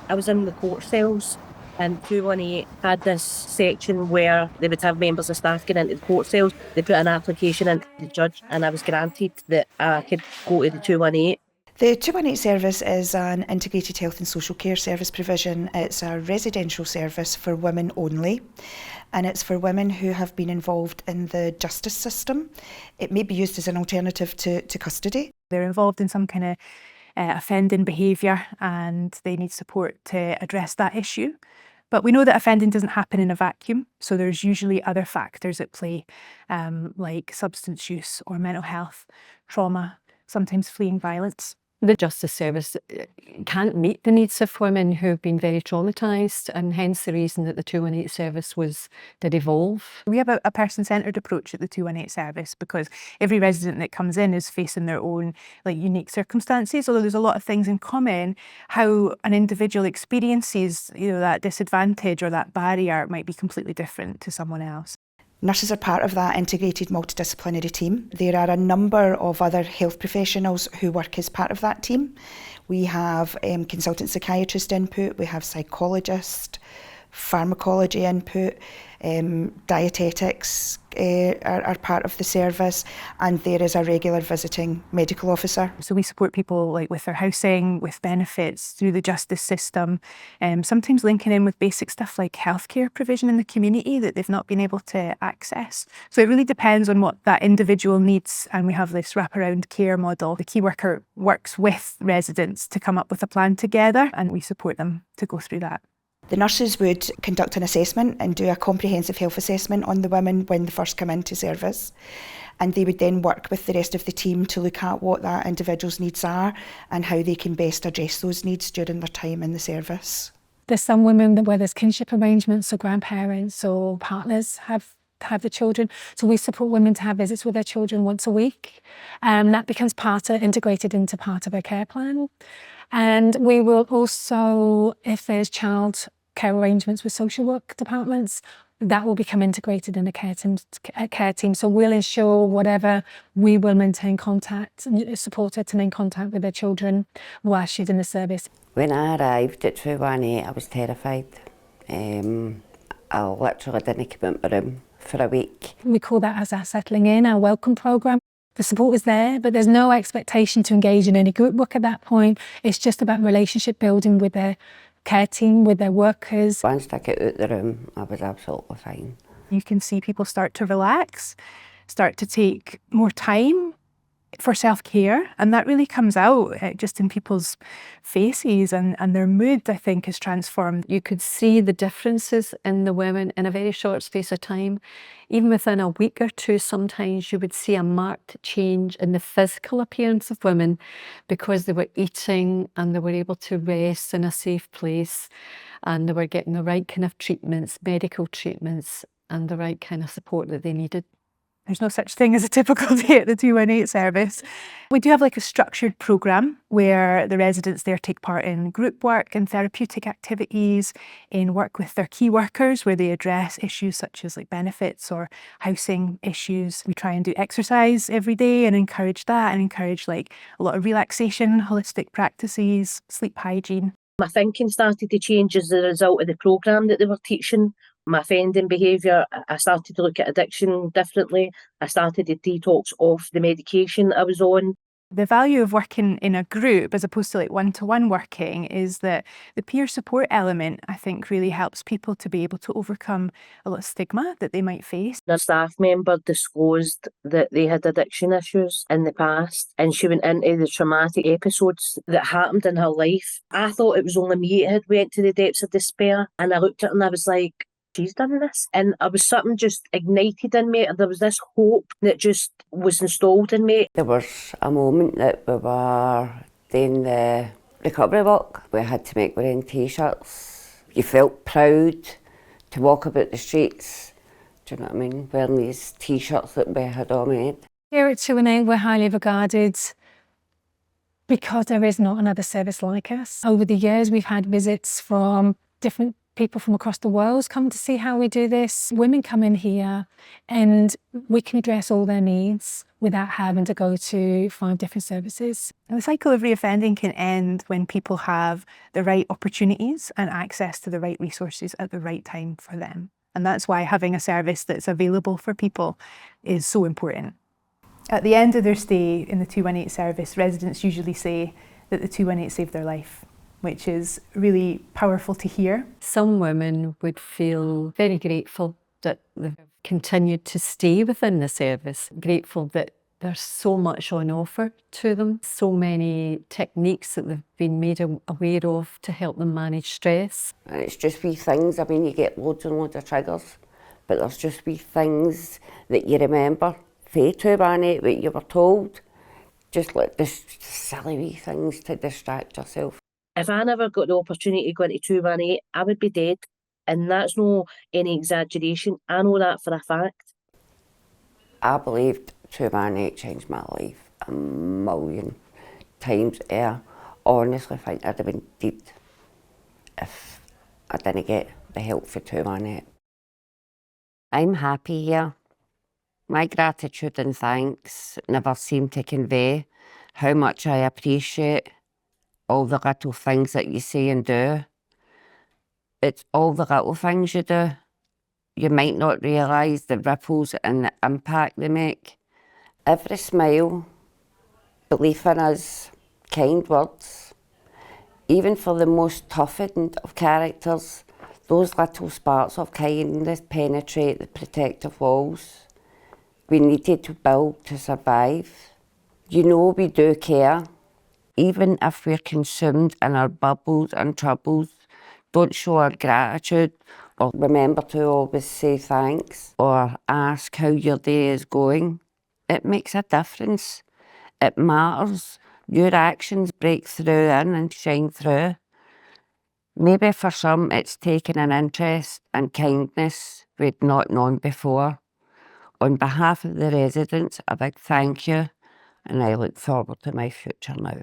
I was in the court cells, and 218 had this section where they would have members of staff get into the court cells. They put an application into the judge, and I was granted that I could go to the 218. The 218 service is an integrated health and social care service provision. It's a residential service for women only, and it's for women who have been involved in the justice system. It may be used as an alternative to custody. They're involved in some kind of offending behaviour, and they need support to address that issue. But we know that offending doesn't happen in a vacuum, so there's usually other factors at play, like substance use or mental health, trauma, sometimes fleeing violence. The justice service can't meet the needs of women who've been very traumatised, and hence the reason that the 218 service did evolve. We have a person-centred approach at the 218 service because every resident that comes in is facing their own unique circumstances, although there's a lot of things in common. How an individual experiences that disadvantage or that barrier might be completely different to someone else. Nurses are part of that integrated multidisciplinary team. There are a number of other health professionals who work as part of that team. We have consultant psychiatrist input, we have psychologist, pharmacology input, dietetics are part of the service, and there is a regular visiting medical officer. So we support people with their housing, with benefits through the justice system, sometimes linking in with basic stuff like healthcare provision in the community that they've not been able to access. So it really depends on what that individual needs, and we have this wraparound care model. The key worker works with residents to come up with a plan together, and we support them to go through that. The nurses would conduct an assessment and do a comprehensive health assessment on the women when they first come into service. And they would then work with the rest of the team to look at what that individual's needs are and how they can best address those needs during their time in the service. There's some women where there's kinship arrangements, or grandparents or partners have the children. So we support women to have visits with their children once a week. That becomes integrated into part of a care plan. And we will also, if there's child care arrangements with social work departments, that will become integrated in a care team. So we'll ensure whatever, we will maintain contact and support her to maintain contact with their children while she's in the service. When I arrived at 218, I was terrified. I literally didn't come out my room for a week. We call that as our settling in, our welcome programme. The support is there, but there's no expectation to engage in any group work at that point. It's just about relationship building with their care team, with their workers. Once I got out the room, I was absolutely fine. You can see people start to relax, start to take more time for self-care, and that really comes out just in people's faces, and their mood, I think, is transformed. You could see the differences in the women in a very short space of time. Even within a week or two, sometimes you would see a marked change in the physical appearance of women because they were eating and they were able to rest in a safe place, and they were getting the right kind of treatments, medical treatments, and the right kind of support that they needed. There's no such thing as a typical day at the 218 service. We do have a structured programme where the residents there take part in group work and therapeutic activities, in work with their key workers where they address issues such as benefits or housing issues. We try and do exercise every day and encourage that, and encourage a lot of relaxation, holistic practices, sleep hygiene. My thinking started to change as a result of the programme that they were teaching. My offending behaviour, I started to look at addiction differently. I started to detox off the medication I was on. The value of working in a group as opposed to one-to-one working is that the peer support element, I think, really helps people to be able to overcome a lot of stigma that they might face. A staff member disclosed that they had addiction issues in the past, and she went into the traumatic episodes that happened in her life. I thought it was only me that had went to the depths of despair, and I looked at her and I was like, she's done this. And something just ignited in me. There was this hope that just was installed in me. There was a moment that we were doing the recovery walk. We had to make our own t-shirts. You felt proud to walk about the streets, do you know what I mean, wearing these t-shirts that we had all made. Here at 218, we're highly regarded because there is not another service like us. Over the years, we've had visits from different People from across the world come to see how we do this. Women come in here and we can address all their needs without having to go to 5 different services. And the cycle of reoffending can end when people have the right opportunities and access to the right resources at the right time for them. And that's why having a service that's available for people is so important. At the end of their stay in the 218 service, residents usually say that the 218 saved their life, which is really powerful to hear. Some women would feel very grateful that they've continued to stay within the service, grateful that there's so much on offer to them, so many techniques that they've been made aware of to help them manage stress. And it's just wee things, I mean, you get loads and loads of triggers, but there's just wee things that you remember. Fae 218, what you were told, just like this silly wee things to distract yourself. If I never got the opportunity to go into 218, I would be dead. And that's no any exaggeration. I know that for a fact. I believed 218 changed my life a million times. I honestly think I'd have been dead if I didn't get the help for 218. I'm happy here. My gratitude and thanks never seem to convey how much I appreciate all the little things that you say and do. It's all the little things you do. You might not realise the ripples and the impact they make. Every smile, belief in us, kind words, even for the most toughened of characters, those little sparks of kindness penetrate the protective walls we needed to build to survive. You know we do care. Even if we're consumed in our bubbles and troubles, don't show our gratitude or remember to always say thanks or ask how your day is going. It makes a difference. It matters. Your actions break through in and shine through. Maybe for some it's taken an interest and kindness we'd not known before. On behalf of the residents, a big thank you, and I look forward to my future now.